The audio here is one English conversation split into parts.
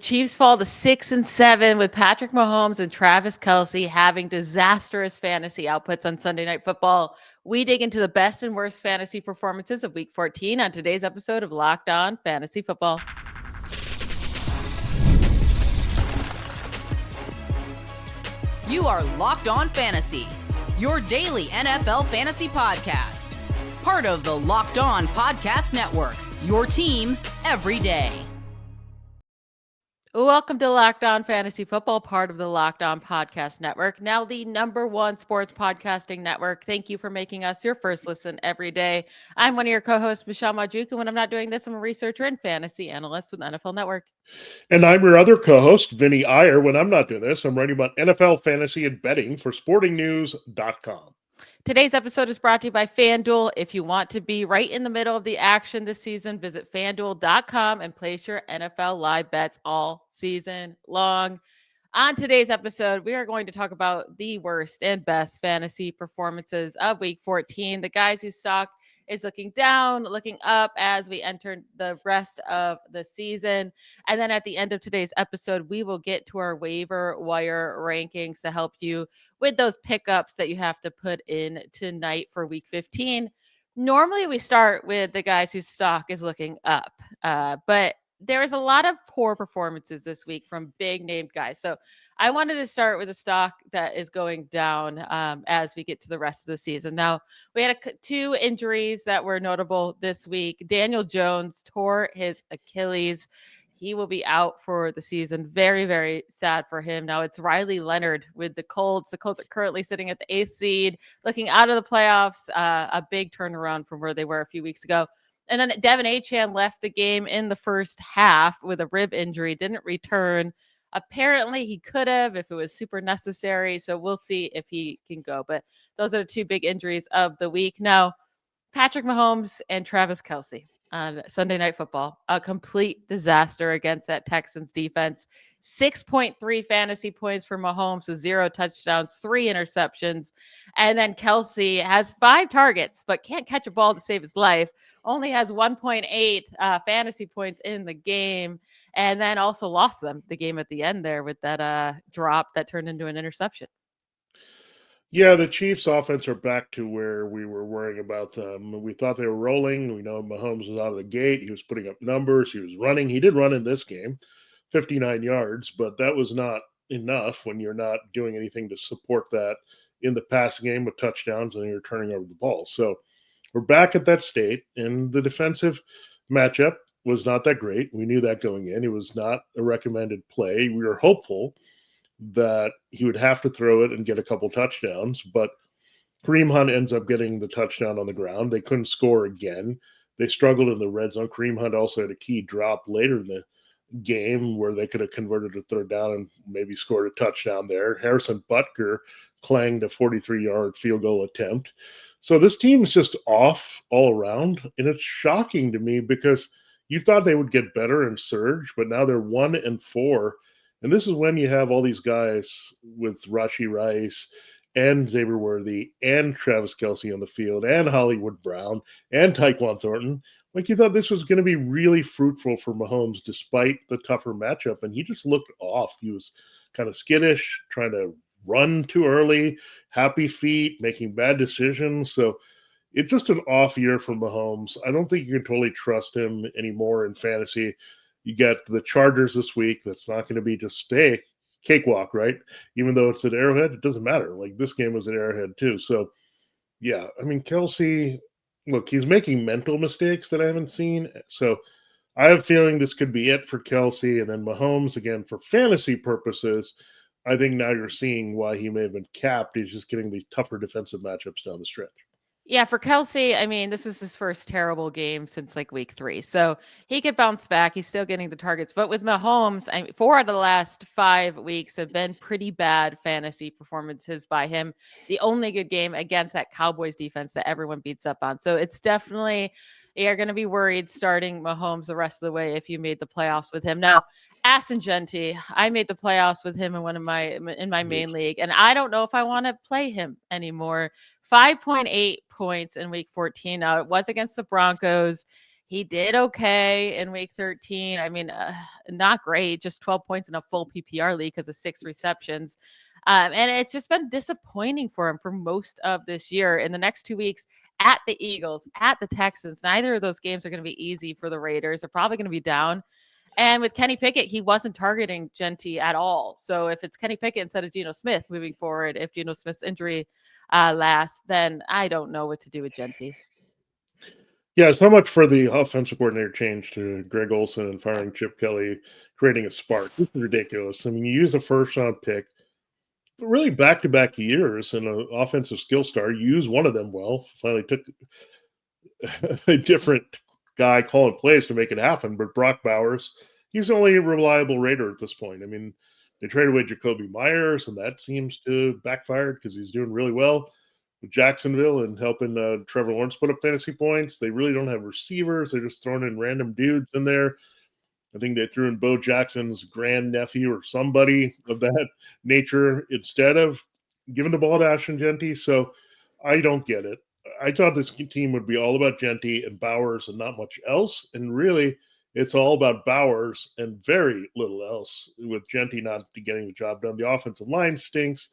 Chiefs fall to 6-7 with Patrick Mahomes and Travis Kelce having disastrous fantasy outputs on Sunday Night Football. We dig into the best and worst fantasy performances of Week 14 on today's episode of Locked On Fantasy Football. You are Locked On Fantasy, your daily NFL fantasy podcast. Part of the Locked On Podcast Network, your team every day. Welcome to Locked On Fantasy Football, part of the Locked On Podcast Network, now the #1 sports podcasting network. Thank you for making us your first listen every day. I'm one of your co-hosts, Michelle Magdziuk, and when I'm not doing this, I'm a researcher and fantasy analyst with NFL Network. And I'm your other co-host, Vinnie Iyer. When I'm not doing this, I'm writing about NFL fantasy and betting for sportingnews.com. Today's episode is brought to you by FanDuel. If you want to be right in the middle of the action this season, visit FanDuel.com and place your NFL live bets all season long. On today's episode, we are going to talk about the worst and best fantasy performances of Week 14. The guys whose stock is looking down, looking up as we enter the rest of the season. And then at the end of today's episode, we will get to our waiver wire rankings to help you with those pickups that you have to put in tonight for Week 15. Normally, we start with the guys whose stock is looking up, but there is a lot of poor performances this week from big named guys. So I wanted to start with a stock that is going down as we get to the rest of the season. Now, we had two injuries that were notable this week. Daniel Jones tore his Achilles. He will be out for the season. Very, very sad for him. Now it's Riley Leonard with the Colts. The Colts are currently sitting at the 8th seed, looking out of the playoffs. A big turnaround from where they were a few weeks ago. And then Devin Achane left the game in the first half with a rib injury, didn't return. Apparently he could have if it was super necessary. So we'll see if he can go. But those are the two big injuries of the week. Now, Patrick Mahomes and Travis Kelce on Sunday Night Football, a complete disaster against that Texans defense. 6.3 fantasy points for Mahomes with 0 touchdowns, 3 interceptions. And then Kelce has 5 targets, but can't catch a ball to save his life. Only has 1.8 fantasy points in the game. And then also lost them the game at the end there with that drop that turned into an interception. Yeah, the Chiefs' offense are back to where we were worrying about them. We thought they were rolling. We know Mahomes was out of the gate. He was putting up numbers. He was running. He did run in this game, 59 yards, but that was not enough when you're not doing anything to support that in the passing game with touchdowns and you're turning over the ball. So we're back at that state, and the defensive matchup was not that great. We knew that going in. It was not a recommended play. We were hopeful that he would have to throw it and get a couple touchdowns, but Kareem Hunt ends up getting the touchdown on the ground. They couldn't score again. They struggled in the red zone. Kareem Hunt also had a key drop later in the game where they could have converted a third down and maybe scored a touchdown there. Harrison Butker clanged a 43-yard field goal attempt. So this team is just off all around, and it's shocking to me because you thought they would get better and surge, but now they're 1-4. And this is when you have all these guys with Rashee Rice and Xavier Worthy and Travis Kelce on the field and Hollywood Brown and Tyquan Thornton. Like you thought this was going to be really fruitful for Mahomes despite the tougher matchup. And he just looked off. He was kind of skittish, trying to run too early, happy feet, making bad decisions. So it's just an off year for Mahomes. I don't think you can totally trust him anymore in fantasy. You get the Chargers this week. That's not going to be just a cakewalk, right? Even though it's at Arrowhead, it doesn't matter. Like this game was at Arrowhead too. So, yeah, I mean, Kelce, look, he's making mental mistakes that I haven't seen. So I have a feeling this could be it for Kelce. And then Mahomes, again, for fantasy purposes, I think now you're seeing why he may have been capped. He's just getting the tougher defensive matchups down the stretch. Yeah, for Kelce, I mean, this was his first terrible game since like week 3. So he could bounce back. He's still getting the targets. But with Mahomes, 4 out of the last 5 weeks have been pretty bad fantasy performances by him. The only good game against that Cowboys defense that everyone beats up on. So it's definitely, you're going to be worried starting Mahomes the rest of the way if you made the playoffs with him. Now, Asthon Jeanty, I made the playoffs with him in my main league, and I don't know if I want to play him anymore. 5.8 points in week 14. Now, it was against the Broncos. He did okay in week 13. I mean, not great, just 12 points in a full PPR league because of 6 receptions. And it's just been disappointing for him for most of this year. In the next 2 weeks, at the Eagles, at the Texans, neither of those games are going to be easy for the Raiders. They're probably going to be down. And with Kenny Pickett, he wasn't targeting Jeanty at all. So if it's Kenny Pickett instead of Geno Smith moving forward, if Geno Smith's injury lasts, then I don't know what to do with Jeanty. Yeah, so much for the offensive coordinator change to Greg Olson and firing Chip Kelly, creating a spark. This is ridiculous. I mean, you use a first-round pick, but really back-to-back years and an offensive skill star. You use one of them well. Finally took a different guy calling plays to make it happen, but Brock Bowers, he's the only reliable Raider at this point. I mean, they traded away Jacoby Myers, and that seems to backfire because he's doing really well with Jacksonville and helping Trevor Lawrence put up fantasy points. They really don't have receivers. They're just throwing in random dudes in there. I think they threw in Bo Jackson's grandnephew or somebody of that nature instead of giving the ball to Ashton Jeanty. So I don't get it. I thought this team would be all about Jeanty and Bowers and not much else. And really, it's all about Bowers and very little else, with Jeanty not getting the job done. The offensive line stinks.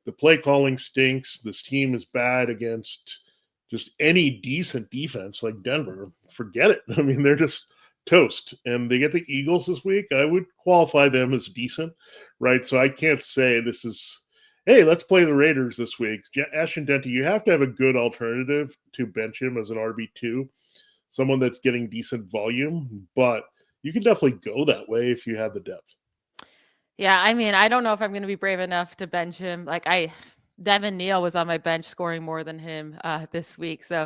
The play calling stinks. This team is bad against just any decent defense like Denver. Forget it. I mean, they're just toast. And they get the Eagles this week. I would qualify them as decent, right? So I can't say this is, hey, let's play the Raiders this week. Ashton Jeanty, you have to have a good alternative to bench him as an RB2, someone that's getting decent volume, but you can definitely go that way if you have the depth. Yeah, I mean, I don't know if I'm going to be brave enough to bench him. Devin Neal was on my bench scoring more than him this week. So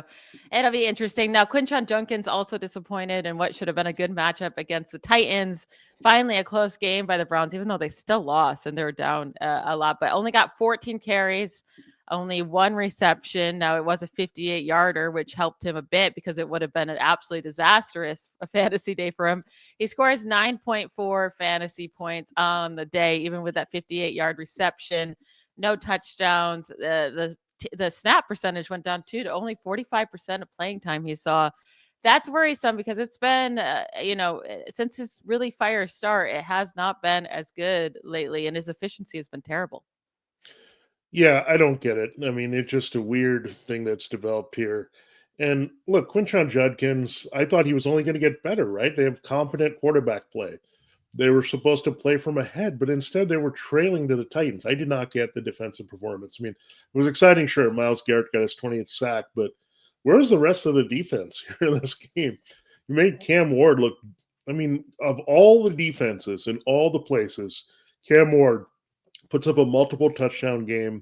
it'll be interesting. Now, Quinshon Judkins also disappointed in what should have been a good matchup against the Titans. Finally, a close game by the Browns, even though they still lost and they were down a lot, but only got 14 carries, only 1 reception. Now, it was a 58-yarder, which helped him a bit because it would have been an absolutely disastrous fantasy day for him. He scores 9.4 fantasy points on the day, even with that 58-yard reception. No touchdowns. The snap percentage went down too to only 45% of playing time he saw. That's worrisome because it's been, since his really fire start, it has not been as good lately, and his efficiency has been terrible. Yeah, I don't get it. I mean, it's just a weird thing that's developed here. And look, Quinshon Judkins, I thought he was only going to get better, right? They have competent quarterback play. They were supposed to play from ahead, but instead they were trailing to the Titans. I did not get the defensive performance. I mean, it was exciting, sure. Myles Garrett got his 20th sack, but where's the rest of the defense here in this game? You made Cam Ward look, I mean, of all the defenses in all the places, Cam Ward puts up a multiple touchdown game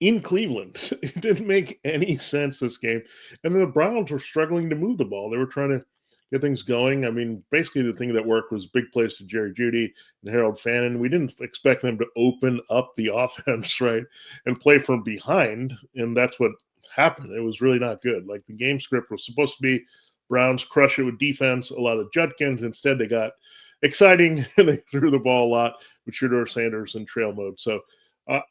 in Cleveland. It didn't make any sense this game. And then the Browns were struggling to move the ball. They were trying to get things going. I mean, basically the thing that worked was big plays to Jerry Jeudy and Harold Fannin. We didn't expect them to open up the offense, right, and play from behind. And that's what happened. It was really not good. Like the game script was supposed to be Browns crush it with defense, a lot of Judkins. Instead, they got exciting and they threw the ball a lot with Shadour, Sanders, and trail mode. So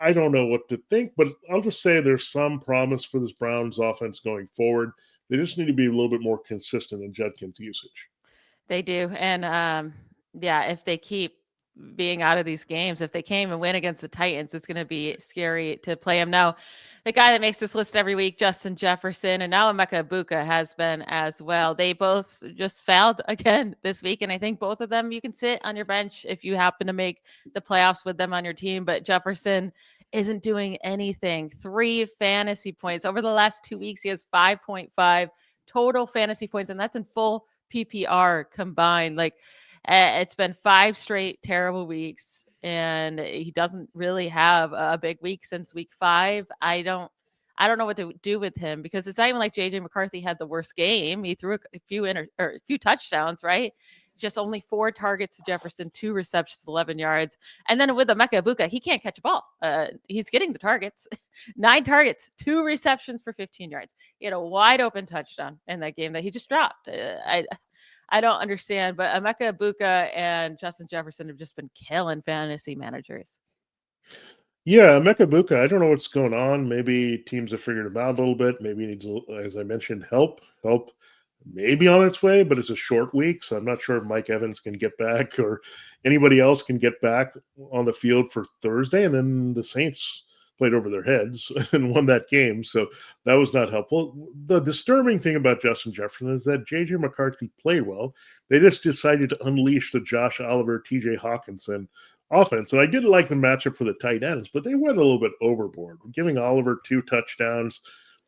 I don't know what to think, but I'll just say there's some promise for this Browns offense going forward. They just need to be a little bit more consistent in Judkins' usage. They do. And if they keep being out of these games, if they came and win against the Titans, it's going to be scary to play him. Now, the guy that makes this list every week, Justin Jefferson, and now Emeka Egbuka has been as well. They both just fouled again this week. And I think both of them you can sit on your bench if you happen to make the playoffs with them on your team. But Jefferson isn't doing anything. 3 fantasy points. Over the last 2 weeks, he has 5.5 total fantasy points, and that's in full PPR combined. It's been 5 straight terrible weeks, and he doesn't really have a big week since week 5. I don't know what to do with him because it's not even like JJ McCarthy had the worst game. He threw a few touchdowns, right? Just only 4 targets to Jefferson, 2 receptions, 11 yards. And then with Emeka Egbuka, he can't catch a ball. He's getting the targets. 9 targets, 2 receptions for 15 yards. He had a wide open touchdown in that game that he just dropped. I don't understand, but Emeka Egbuka and Justin Jefferson have just been killing fantasy managers. Yeah, Emeka Egbuka, I don't know what's going on. Maybe teams have figured him out a little bit. Maybe he needs, as I mentioned, help. maybe on its way, but it's a short week, so I'm not sure if Mike Evans can get back or anybody else can get back on the field for Thursday. And then the Saints played over their heads and won that game, so that was not helpful. The disturbing thing about Justin Jefferson is that J.J. McCarthy played well. They just decided to unleash the Josh Oliver, T.J. Hawkinson offense. And I did like the matchup for the tight ends, but they went a little bit overboard, giving Oliver 2 touchdowns,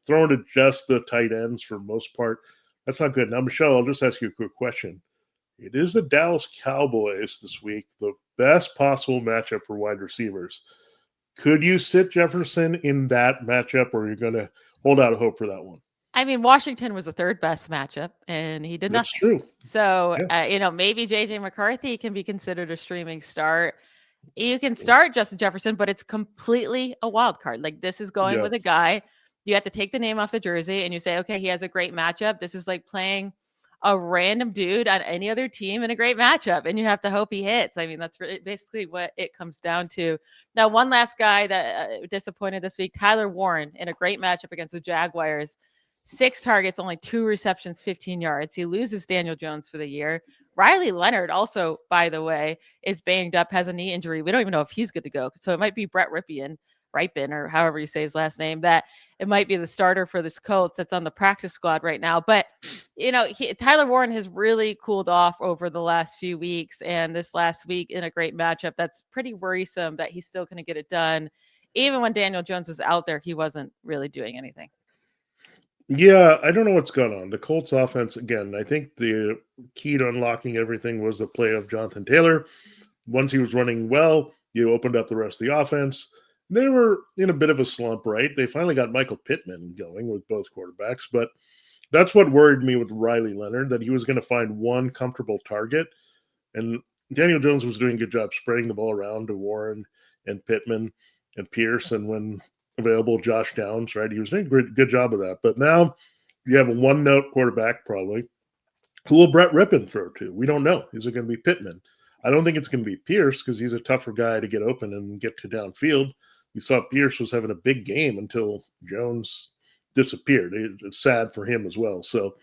throwing to just the tight ends for most part. That's not good. Now, Michelle, I'll just ask you a quick question. It is the Dallas Cowboys this week, the best possible matchup for wide receivers. Could you sit Jefferson in that matchup, or are you going to hold out hope for that one? I mean, Washington was the third best matchup, and he did That's nothing. true. So, Yeah. Maybe J.J. McCarthy can be considered a streaming start. You can start Justin Jefferson, but it's completely a wild card. Like, this is going with a guy. You have to take the name off the jersey, and you say, okay, he has a great matchup. This is like playing a random dude on any other team in a great matchup, and you have to hope he hits. I mean, that's basically what it comes down to. Now, one last guy that disappointed this week, Tyler Warren, in a great matchup against the Jaguars. 6 targets, only 2 receptions, 15 yards. He loses Daniel Jones for the year. Riley Leonard also, by the way, is banged up, has a knee injury. We don't even know if he's good to go. So it might be Brett Ripien, or however you say his last name, that it might be the starter for this Colts that's on the practice squad right now. But, Tyler Warren has really cooled off over the last few weeks. And this last week in a great matchup, that's pretty worrisome that he's still going to get it done. Even when Daniel Jones was out there, he wasn't really doing anything. Yeah, I don't know what's going on. The Colts offense, again, I think the key to unlocking everything was the play of Jonathan Taylor. Once he was running well, you opened up the rest of the offense. They were in a bit of a slump, right? They finally got Michael Pittman going with both quarterbacks, but that's what worried me with Riley Leonard, that he was going to find one comfortable target. And Daniel Jones was doing a good job spreading the ball around to Warren and Pittman and Pierce, and when available, Josh Downs, right? He was doing a good job of that. But now you have a one-note quarterback, probably. Who will Brett Ripien throw to? We don't know. Is it going to be Pittman? I don't think it's going to be Pierce, because he's a tougher guy to get open and get to downfield. We saw Pierce was having a big game until Jones disappeared. It's sad for him as well. So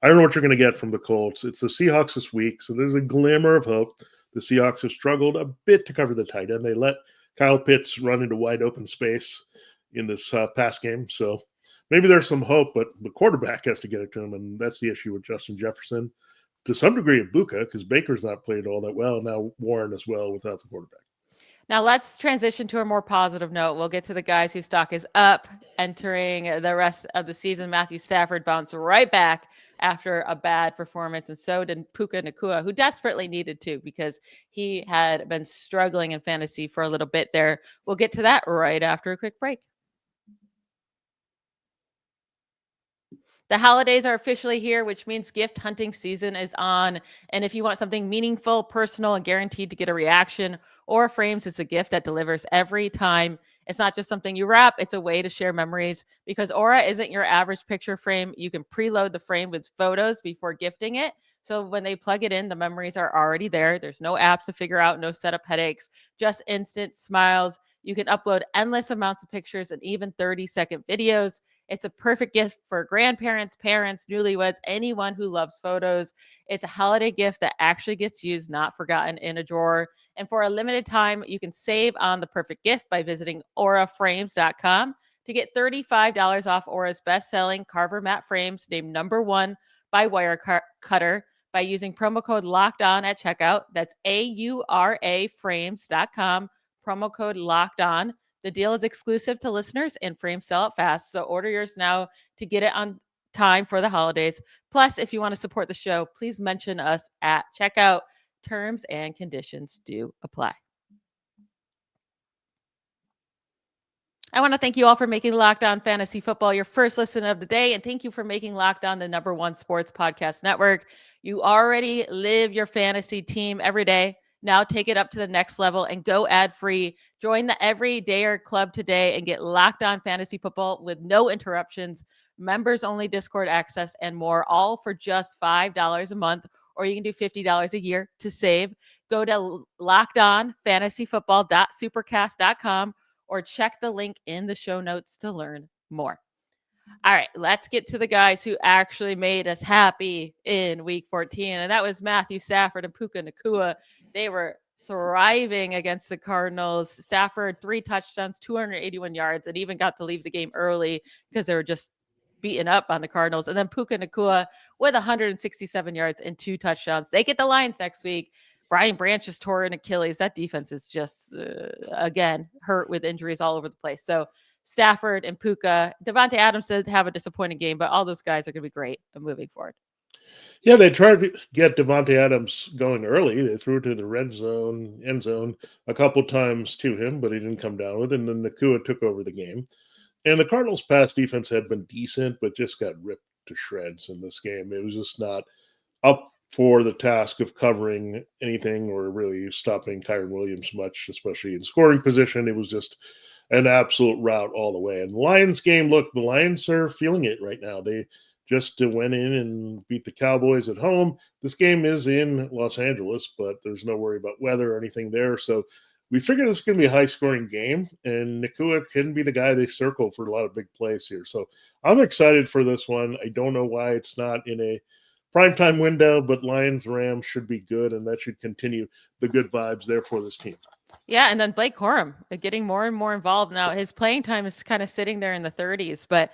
I don't know what you're going to get from the Colts. It's the Seahawks this week, so there's a glimmer of hope. The Seahawks have struggled a bit to cover the tight end. They let Kyle Pitts run into wide open space in this pass game. So maybe there's some hope, but the quarterback has to get it to him, and that's the issue with Justin Jefferson. To some degree, Egbuka, because Baker's not played all that well. Now Warren as well without the quarterback. Now let's transition to a more positive note. We'll get to the guys whose stock is up entering the rest of the season. Matthew Stafford bounced right back after a bad performance, and so did Puka Nacua, who desperately needed to because he had been struggling in fantasy for a little bit there. We'll get to that right after a quick break. The holidays are officially here, which means gift hunting season is on. And if you want something meaningful, personal, and guaranteed to get a reaction, Aura Frames is a gift that delivers every time. It's not just something you wrap, it's a way to share memories, because Aura isn't your average picture frame. You can preload the frame with photos before gifting it. So when they plug it in, the memories are already there. There's no apps to figure out, no setup headaches, just instant smiles. You can upload endless amounts of pictures and even 30-second videos. It's a perfect gift for grandparents, parents, newlyweds, anyone who loves photos. It's a holiday gift that actually gets used, not forgotten in a drawer. And for a limited time, you can save on the perfect gift by visiting auraframes.com to get $35 off Aura's best-selling Carver matte frames, named #1 by Wirecutter, by using promo code LOCKEDON at checkout. That's auraframes.com, promo code LOCKEDON. The deal is exclusive to listeners, and frames sell out fast, so order yours now to get it on time for the holidays. Plus, if you want to support the show, please mention us at checkout. Terms and conditions do apply. I want to thank you all for making Locked On Fantasy Football your first listen of the day, and thank you for making Locked On the #1 sports podcast network. You already live your fantasy team every day. Now take it up to the next level and go ad-free. Join the Everydayer Club today and get Locked On Fantasy Football with no interruptions, members-only Discord access, and more, all for just $5 a month, or you can do $50 a year to save. Go to lockedonfantasyfootball.supercast.com or check the link in the show notes to learn more. All right, let's get to the guys who actually made us happy in week 14. And that was Matthew Stafford and Puka Nacua. They were thriving against the Cardinals. Stafford, 3 touchdowns, 281 yards, and even got to leave the game early because they were just beaten up on the Cardinals. And then Puka Nacua with 167 yards and 2 touchdowns. They get the Lions next week. Brian Branch is tore an Achilles. That defense is just, again, hurt with injuries all over the place. So Stafford and Puka. Devontae Adams did have a disappointing game, but all those guys are going to be great moving forward. Yeah, they tried to get Devontae Adams going early. They threw it to the end zone a couple times to him, but he didn't come down with it. And then Nacua took over the game. And the Cardinals' pass defense had been decent, but just got ripped to shreds in this game. It was just not up for the task of covering anything or really stopping Kyren Williams much, especially in scoring position. It was just an absolute rout all the way. And the Lions game, look, the Lions are feeling it right now. They just went in and beat the Cowboys at home. This game is in Los Angeles, but there's no worry about weather or anything there. So we figured this is going to be a high-scoring game, and Nacua can be the guy they circle for a lot of big plays here. So I'm excited for this one. I don't know why it's not in a primetime window, but Lions-Rams should be good, and that should continue the good vibes there for this team. Yeah, and then Blake Corum getting more and more involved. Now, his playing time is kind of sitting there in the 30s, but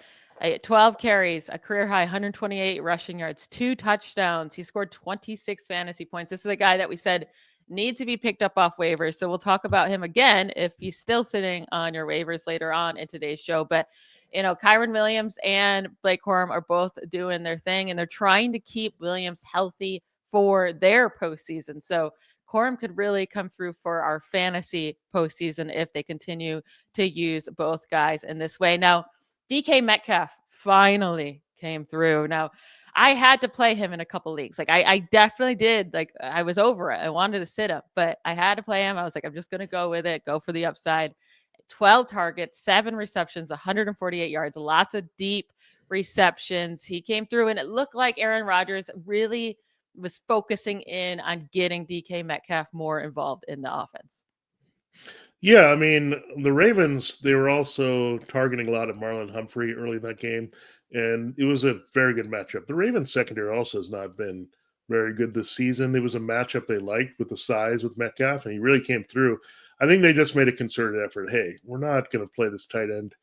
12 carries, a career high 128 rushing yards, 2 touchdowns. He scored 26 fantasy points. This is a guy that we said needs to be picked up off waivers. So we'll talk about him again if he's still sitting on your waivers later on in today's show. But, Kyren Williams and Blake Corum are both doing their thing, and they're trying to keep Williams healthy for their postseason. So Corum could really come through for our fantasy postseason if they continue to use both guys in this way. Now, DK Metcalf finally came through. Now, I had to play him in a couple leagues. Like I definitely did. Like I was over it. I wanted to sit him, but I had to play him. I was like, I'm just going to go with it, go for the upside. 12 targets, 7 receptions, 148 yards, lots of deep receptions. He came through, and it looked like Aaron Rodgers really was focusing in on getting DK Metcalf more involved in the offense. Yeah, I mean, the Ravens, they were also targeting a lot of Marlon Humphrey early in that game, and it was a very good matchup. The Ravens secondary also has not been very good this season. It was a matchup they liked with the size with Metcalf, and he really came through. I think they just made a concerted effort. Hey, we're not going to play this tight end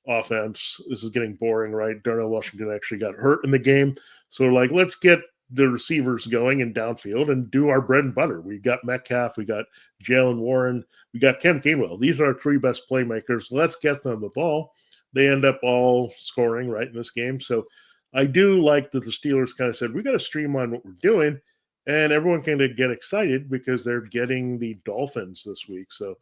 offense. This is getting boring, right? Darnell Washington actually got hurt in the game. So, let's get the receivers going in downfield and do our bread and butter. We got Metcalf, we got Jalen Warren, we got Kenneth Gainwell. These are our 3 best playmakers. Let's get them the ball. They end up all scoring right in this game. So I do like that the Steelers kind of said, we got to streamline what we're doing, and everyone can get excited because they're getting the Dolphins this week. So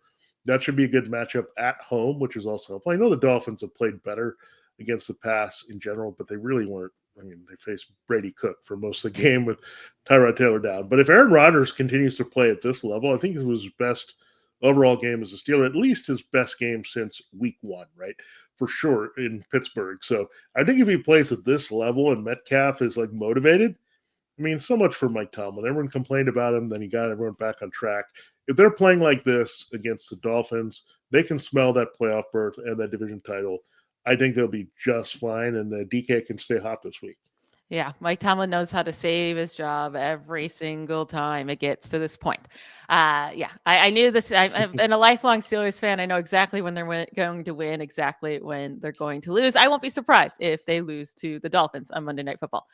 that should be a good matchup at home, which is also helpful. I know the Dolphins have played better against the pass in general, but they really weren't. I mean, they faced Brady Cook for most of the game with Tyrod Taylor down. But if Aaron Rodgers continues to play at this level, I think it was his best overall game as a Steeler, at least his best game since week 1, right? For sure in Pittsburgh. So I think if he plays at this level and Metcalf is motivated, I mean, so much for Mike Tomlin. Everyone complained about him, then he got everyone back on track. If they're playing like this against the Dolphins, they can smell that playoff berth and that division title. I think they'll be just fine, and DK can stay hot this week. Yeah, Mike Tomlin knows how to save his job every single time it gets to this point. I knew this. I've been a lifelong Steelers fan. I know exactly when they're going to win, exactly when they're going to lose. I won't be surprised if they lose to the Dolphins on Monday Night Football.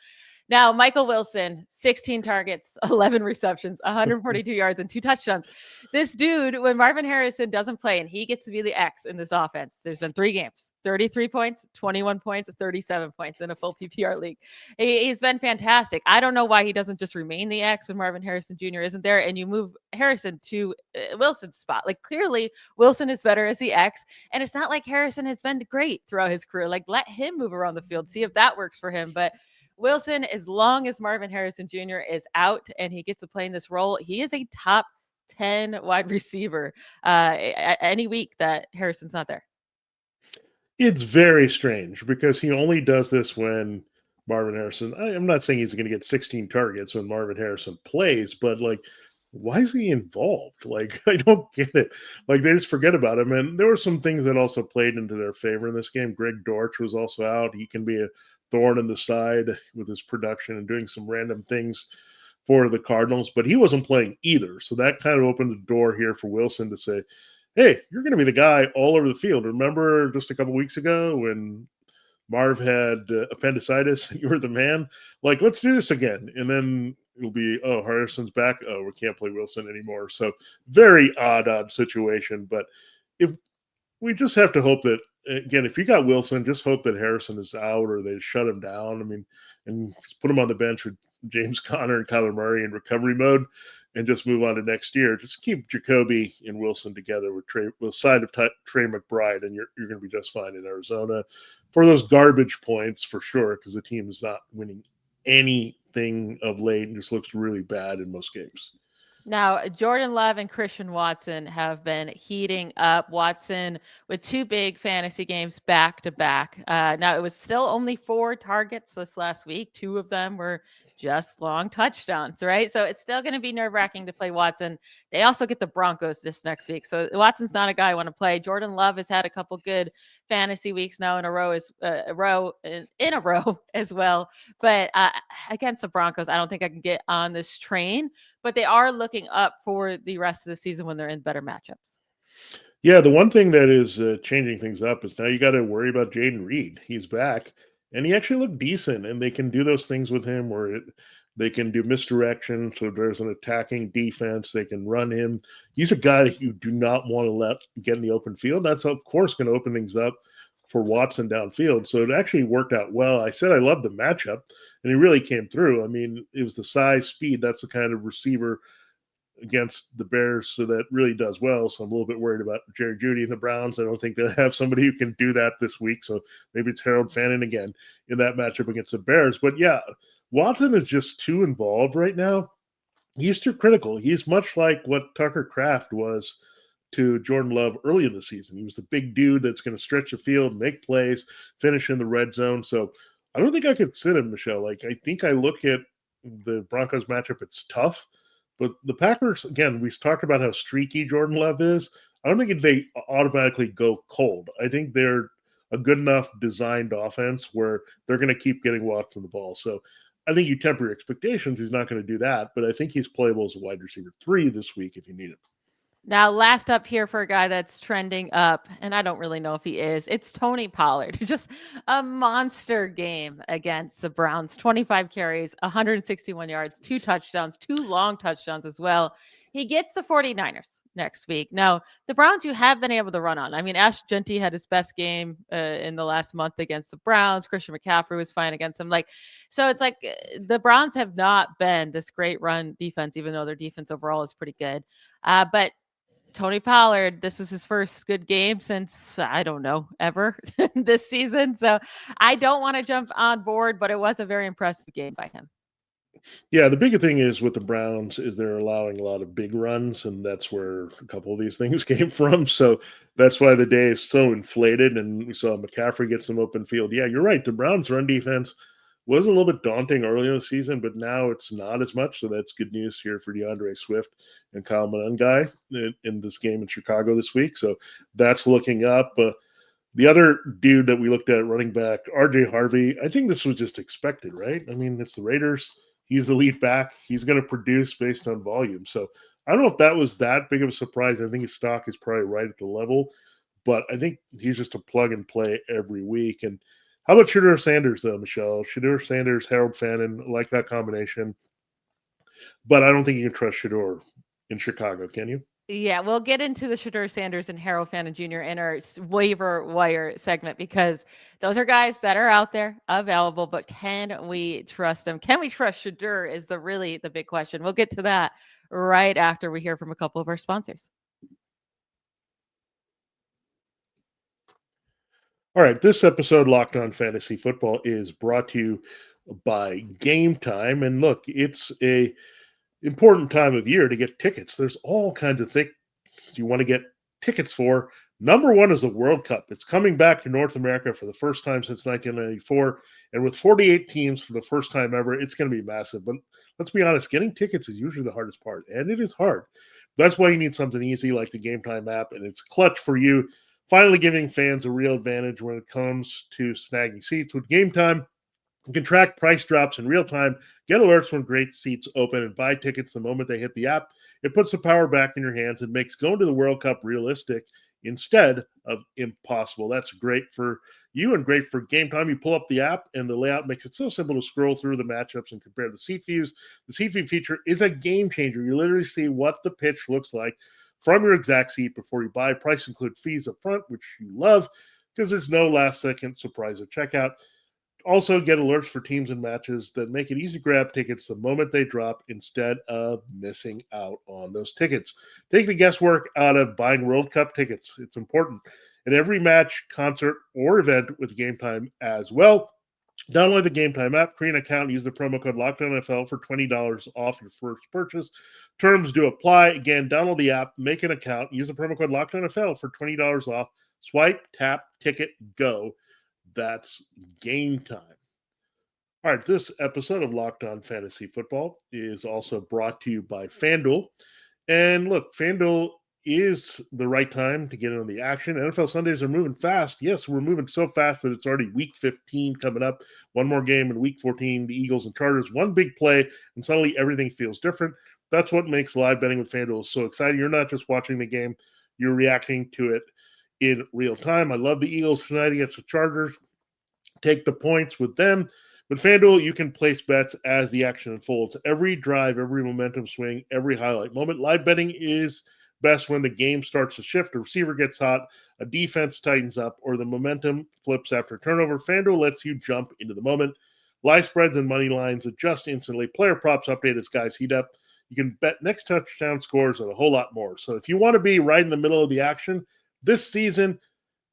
Now, Michael Wilson, 16 targets, 11 receptions, 142 yards, and 2 touchdowns. This dude, when Marvin Harrison doesn't play and he gets to be the X in this offense, there's been 3 games, 33 points, 21 points, 37 points in a full PPR league. He's been fantastic. I don't know why he doesn't just remain the X when Marvin Harrison Jr. isn't there and you move Harrison to Wilson's spot. Clearly, Wilson is better as the X, and it's not like Harrison has been great throughout his career. Let him move around the field, see if that works for him. But Wilson, as long as Marvin Harrison Jr. is out and he gets to play in this role, he is a top 10 wide receiver any week that Harrison's not there. It's very strange because he only does this when Marvin Harrison, I'm not saying he's going to get 16 targets when Marvin Harrison plays, but why is he involved? Like, I don't get it. Like, they just forget about him. And there were some things that also played into their favor in this game. Greg Dortch was also out. He can be a thorn in the side with his production and doing some random things for the Cardinals, but he wasn't playing either. So that kind of opened the door here for Wilson to say, hey, you're going to be the guy all over the field. Remember just a couple weeks ago when Marv had appendicitis, you were the man. Like, let's do this again. And then it'll be, oh, Harrison's back. Oh, we can't play Wilson anymore. So very odd situation. But if we just have to hope that, again, if you got Wilson, just hope that Harrison is out or they shut him down. I mean, and just put him on the bench with James Conner and Kyler Murray in recovery mode and just move on to next year. Just keep Jacoby and Wilson together with side of Trey McBride, and you're going to be just fine in Arizona for those garbage points for sure, because the team is not winning anything of late and just looks really bad in most games. Now, Jordan Love and Christian Watson have been heating up. Watson with 2 big fantasy games back to back. Now, it was still only 4 targets this last week. 2 of them were just long touchdowns, right? So it's still going to be nerve-wracking to play Watson. They also get the Broncos this next week. So Watson's not a guy I want to play. Jordan Love has had a couple good fantasy weeks now in a row as well. But against the Broncos, I don't think I can get on this train. But they are looking up for the rest of the season when they're in better matchups. Yeah, the one thing that is changing things up is now you got to worry about Jaden Reed. He's back, and he actually looked decent, and they can do those things with him where they can do misdirection. So there's an attacking defense. They can run him. He's a guy that you do not want to let get in the open field. That's, of course, going to open things up for Watson downfield. So it actually worked out well. I said I loved the matchup, and he really came through. I mean, it was the size, speed. That's the kind of receiver against the Bears, so that really does well. So I'm a little bit worried about Jerry Jeudy and the Browns. I don't think they'll have somebody who can do that this week. So maybe it's Harold Fannin again in that matchup against the Bears. But yeah, Watson is just too involved right now. He's too critical. He's much like what Tucker Kraft was to Jordan Love early in the season. He was the big dude that's going to stretch the field, make plays, finish in the red zone. So I don't think I could sit him, Michelle. Like, I think I look at the Broncos matchup, it's tough. But the Packers, again, we talked about how streaky Jordan Love is. I don't think they automatically go cold. I think they're a good enough designed offense where they're going to keep getting Watson the ball. So I think you temper your expectations. He's not going to do that, but I think he's playable as a wide receiver 3 this week if you need him. Now, last up here for a guy that's trending up, and I don't really know if he is, it's Tony Pollard. Just a monster game against the Browns. 25 carries, 161 yards, 2 touchdowns, 2 long touchdowns as well. He gets the 49ers next week. Now, the Browns you have been able to run on. I mean, Jeanty had his best game in the last month against the Browns. Christian McCaffrey was fine against him. So it's like the Browns have not been this great run defense, even though their defense overall is pretty good. But Tony Pollard, this was his first good game since, I don't know, ever this season. So I don't want to jump on board, but it was a very impressive game by him. Yeah, the big thing is with the Browns is they're allowing a lot of big runs, and that's where a couple of these things came from. So that's why the day is so inflated, and we saw McCaffrey get some open field. Yeah, you're right. The Browns' run defense was a little bit daunting early in the season, but now it's not as much. So that's good news here for DeAndre Swift and Kyle Monangai in this game in Chicago this week. So that's looking up. The other dude that we looked at, running back, RJ Harvey, I think this was just expected, right? I mean, it's the Raiders. He's the lead back. He's going to produce based on volume. So I don't know if that was that big of a surprise. I think his stock is probably right at the level, but I think he's just a plug and play every week. And how about Shadour Sanders, though, Michelle? Shadour Sanders, Harold Fannin, like that combination. But I don't think you can trust Shadour in Chicago, can you? Yeah, we'll get into the Shadour Sanders and Harold Fannin Jr. in our waiver wire segment because those are guys that are out there available, but can we trust them? Can we trust Shadour is really the big question. We'll get to that right after we hear from a couple of our sponsors. All right, this episode, Locked On Fantasy Football, is brought to you by Game Time. And look, it's a important time of year to get tickets. There's all kinds of things you want to get tickets for Number one is the World Cup. It's coming back to North America for the first time since 1994. And with 48 teams for the first time ever, it's going to be massive. But let's be honest, getting tickets is usually the hardest part. And it is hard. That's why you need something easy like the Game Time app. And it's clutch for you, finally giving fans a real advantage when it comes to snagging seats. With Game Time, you can track price drops in real time, get alerts when great seats open, and buy tickets the moment they hit the app. It puts the power back in your hands and makes going to the World Cup realistic instead of impossible. That's great for you and great for Game Time. You pull up the app, and the layout makes it so simple to scroll through the matchups and compare the seat views. The seat view feature is a game changer. You literally see what the pitch looks like from your exact seat before you buy. Price include fees up front, which you love because there's no last-second surprise at checkout. Also, get alerts for teams and matches that make it easy to grab tickets the moment they drop instead of missing out on those tickets. Take the guesswork out of buying World Cup tickets. It's important at every match, concert, or event with Game Time as well. Download the Game Time app, create an account, and use the promo code LOCKEDONNFL for $20 off your first purchase. Terms do apply. Again, download the app, make an account, use the promo code LOCKEDONNFL for $20 off. Swipe, tap, ticket, go. That's Game Time. All right, this episode of Locked On Fantasy Football is also brought to you by FanDuel. And look, FanDuel is the right time to get in on the action. NFL Sundays are moving fast. Yes, we're moving so fast that it's already week 15 coming up. One more game in week 14, the Eagles and Chargers. One big play, and suddenly everything feels different. That's what makes live betting with FanDuel so exciting. You're not just watching the game, you're reacting to it in real time. I love the Eagles tonight against the Chargers. Take the points with them. With FanDuel, you can place bets as the action unfolds. Every drive, every momentum swing, every highlight moment. Live betting is best when the game starts to shift, a receiver gets hot, a defense tightens up, or the momentum flips after turnover. FanDuel lets you jump into the moment. Live spreads and money lines adjust instantly. Player props update as guys heat up. You can bet next touchdown scores and a whole lot more. So if you want to be right in the middle of the action this season,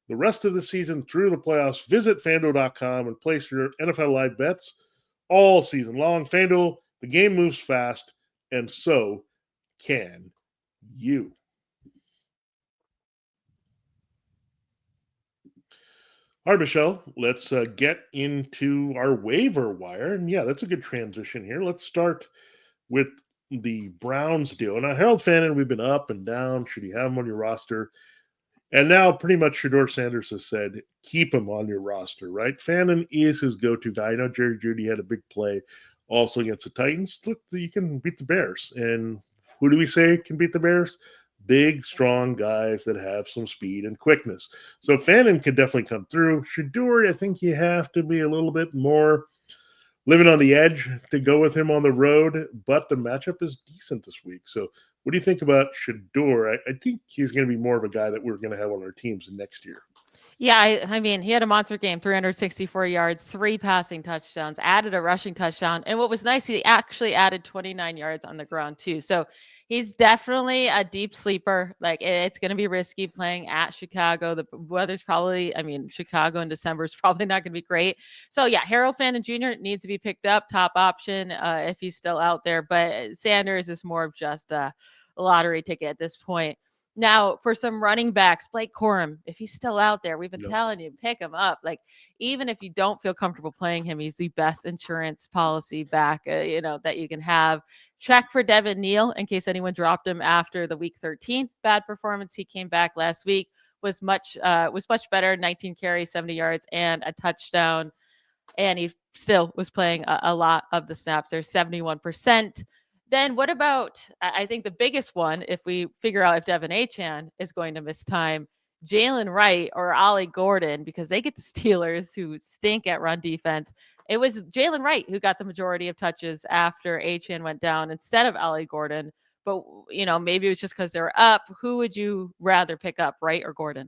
the rest of the season through the playoffs, visit FanDuel.com and place your NFL live bets all season long. FanDuel, the game moves fast, and so can you. All right, Michelle, let's get into our waiver wire. And yeah, that's a good transition here. Let's start with the Browns deal. Now, Harold Fannin, we've been up and down. Should you have him on your roster? And now pretty much Shadour Sanders has said, keep him on your roster, right? Fannin is his go-to guy. I know Jerry Jeudy had a big play also against the Titans. Look, you can beat the Bears. And who do we say can beat the Bears? Big, strong guys that have some speed and quickness. So Fannin can definitely come through. Shadour, I think you have to be a little bit more living on the edge to go with him on the road, but the matchup is decent this week. So what do you think about Shadour? I think he's going to be more of a guy that we're going to have on our teams next year. Yeah, I mean, he had a monster game, 364 yards, 3 passing touchdowns, added a rushing touchdown. And what was nice, he actually added 29 yards on the ground too. So he's definitely a deep sleeper. Like it's going to be risky playing at Chicago. The weather's probably, I mean, Chicago in December is probably not going to be great. So yeah, Harold Fannin Jr. needs to be picked up, top option if he's still out there. But Sanders is more of just a lottery ticket at this point. Now, for some running backs, Blake Corum, if he's still out there, we've been telling you, pick him up. Like, even if you don't feel comfortable playing him, he's the best insurance policy back, that you can have. Check for Devin Neal in case anyone dropped him after the week 13 bad performance. He came back last week, was much better, 19 carries, 70 yards, and a touchdown. And he still was playing a lot of the snaps. There's 71%. Then what about, I think the biggest one, if we figure out if Devin Achane is going to miss time, Jalen Wright or Ollie Gordon, because they get the Steelers who stink at run defense. It was Jalen Wright who got the majority of touches after Achane went down instead of Ollie Gordon. But, maybe it was just because they're up. Who would you rather pick up, Wright or Gordon?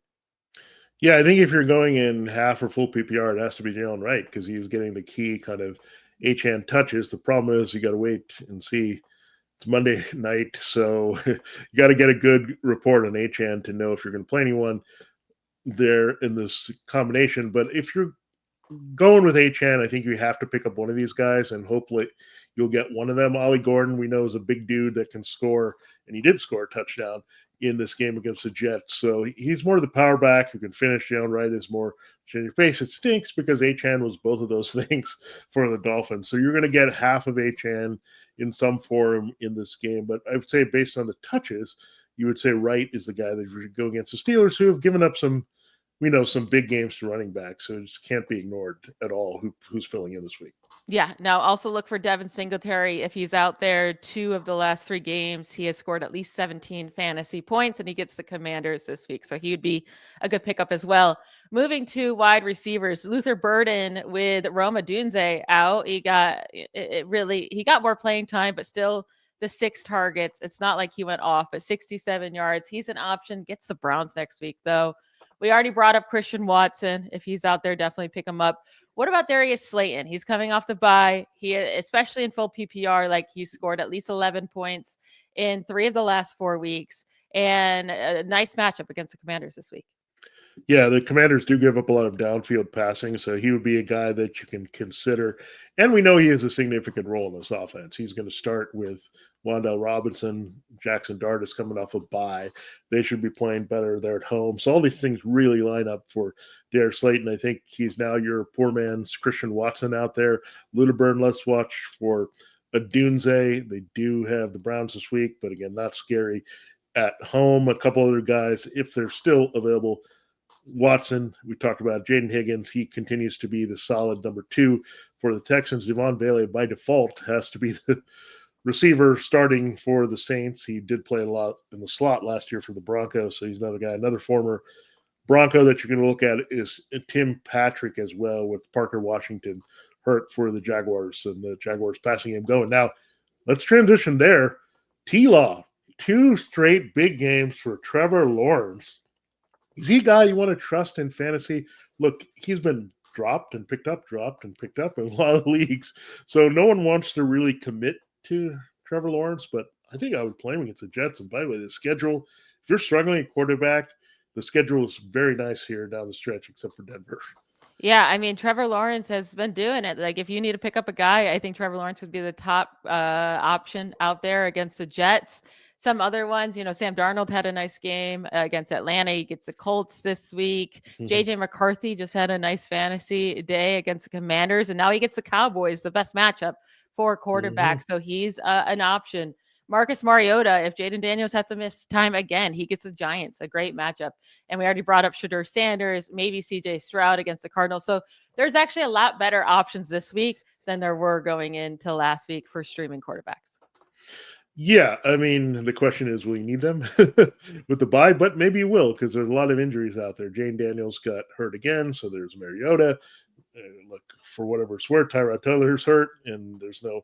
Yeah, I think if you're going in half or full PPR, it has to be Jalen Wright because he's getting the key kind of Achane touches. The problem is you got to wait and see. It's Monday night, so you got to get a good report on Achane to know if you're going to play anyone there in this combination. But if you're going with Achane, I think you have to pick up one of these guys, and hopefully you'll get one of them. Ollie Gordon, we know, is a big dude that can score, and he did score a touchdown in this game against the Jets. So he's more the power back who can finish. Jalen Wright is more in your face. It stinks because Achane was both of those things for the Dolphins. So you're going to get half of Achane in some form in this game. But I would say based on the touches, you would say Wright is the guy that should go against the Steelers, who have given up some big games to running back. So it just can't be ignored at all who's filling in this week. Yeah. Now also look for Devin Singletary. If he's out there 2 of the last 3 games, he has scored at least 17 fantasy points and he gets the Commanders this week. So he would be a good pickup as well. Moving to wide receivers, Luther Burden with Rome Odunze out. He got he got more playing time, but still the 6 targets. It's not like he went off, but 67 yards. He's an option. Gets the Browns next week though. We already brought up Christian Watson. If he's out there, definitely pick him up. What about Darius Slayton? He's coming off the bye. He, especially in full PPR, like he scored at least 11 points in 3 of the last 4 weeks, and a nice matchup against the Commanders this week. Yeah, the Commanders do give up a lot of downfield passing, so he would be a guy that you can consider. And we know he has a significant role in this offense. He's going to start with Wan'Dale Robinson. Jackson Dart is coming off a bye. They should be playing better there at home. So all these things really line up for Darius Slayton. I think he's now your poor man's Christian Watson out there. Ludeburn, let's watch for Odunze. They do have the Browns this week, but again, not scary at home. A couple other guys, if they're still available, Watson, we talked about Jaden Higgins. He continues to be the solid number 2 for the Texans. Devon Bailey, by default, has to be the receiver starting for the Saints. He did play a lot in the slot last year for the Broncos, so he's another guy. Another former Bronco that you're going to look at is Tim Patrick as well, with Parker Washington hurt for the Jaguars and the Jaguars passing game going. Now, let's transition there. T-Law, 2 straight big games for Trevor Lawrence. Is he a guy you want to trust in fantasy? Look, he's been dropped and picked up in a lot of leagues. So no one wants to really commit to Trevor Lawrence, but I think I would play him against the Jets. And by the way, the schedule, if you're struggling at quarterback, the schedule is very nice here down the stretch, except for Denver. Yeah, I mean, Trevor Lawrence has been doing it. Like, if you need to pick up a guy, I think Trevor Lawrence would be the top option out there against the Jets. Some other ones, Sam Darnold had a nice game against Atlanta. He gets the Colts this week. Mm-hmm. JJ McCarthy just had a nice fantasy day against the Commanders, and now he gets the Cowboys, the best matchup for quarterback. So he's an option. Marcus Mariota, if Jaden Daniels have to miss time again, he gets the Giants, a great matchup. And we already brought up Shadour Sanders, maybe CJ Stroud against the Cardinals. So there's actually a lot better options this week than there were going into last week for streaming quarterbacks. Yeah, I mean, the question is, will you need them with the bye? But maybe you will, because there's a lot of injuries out there. Jane Daniels got hurt again, so there's Mariota. Look, for whatever it's worth, Tyrod Taylor's hurt, and there's no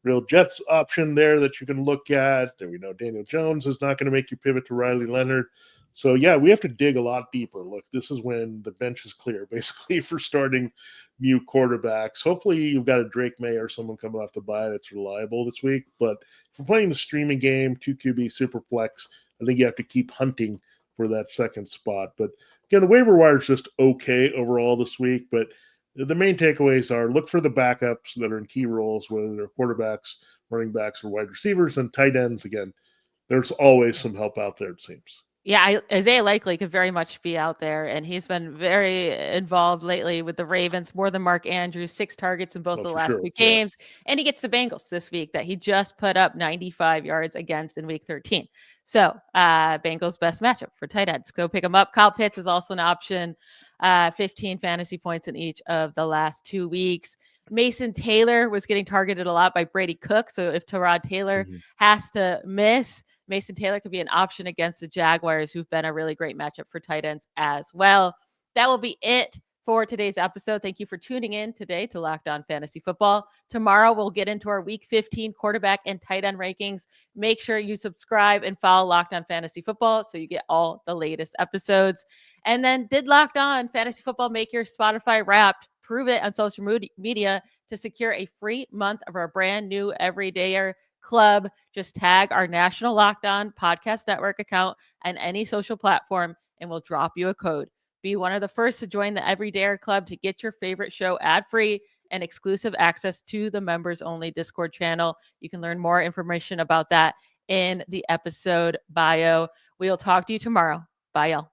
real Jets option there that you can look at. And we know Daniel Jones is not going to make you pivot to Riley Leonard. So, yeah, we have to dig a lot deeper. Look, this is when the bench is clear, basically, for starting new quarterbacks. Hopefully you've got a Drake May or someone coming off the bye that's reliable this week. But if we're playing the streaming game, 2QB super flex, I think you have to keep hunting for that second spot. But, again, the waiver wire is just okay overall this week. But the main takeaways are look for the backups that are in key roles, whether they're quarterbacks, running backs, or wide receivers, and tight ends. Again, there's always some help out there, it seems. Yeah, Isaiah Likely could very much be out there, and he's been very involved lately with the Ravens, more than Mark Andrews, 6 targets in both the last 2 games. And he gets the Bengals this week that he just put up 95 yards against in week 13. So Bengals best matchup for tight ends. Go pick him up. Kyle Pitts is also an option, 15 fantasy points in each of the last 2 weeks. Mason Taylor was getting targeted a lot by Brady Cook. So if Tyrod Taylor has to miss, Mason Taylor could be an option against the Jaguars, who've been a really great matchup for tight ends as well. That will be it for today's episode. Thank you for tuning in today to Locked On Fantasy Football. Tomorrow, we'll get into our Week 15 quarterback and tight end rankings. Make sure you subscribe and follow Locked On Fantasy Football so you get all the latest episodes. And then, did Locked On Fantasy Football make your Spotify Wrapped? Prove it on social media to secure a free month of our brand new Everydayer Club. Just tag our National Locked On Podcast Network account on any social platform, and we'll drop you a code. Be one of the first to join the Everydayer Club to get your favorite show ad-free and exclusive access to the members-only Discord channel. You can learn more information about that in the episode bio. We'll talk to you tomorrow. Bye, y'all.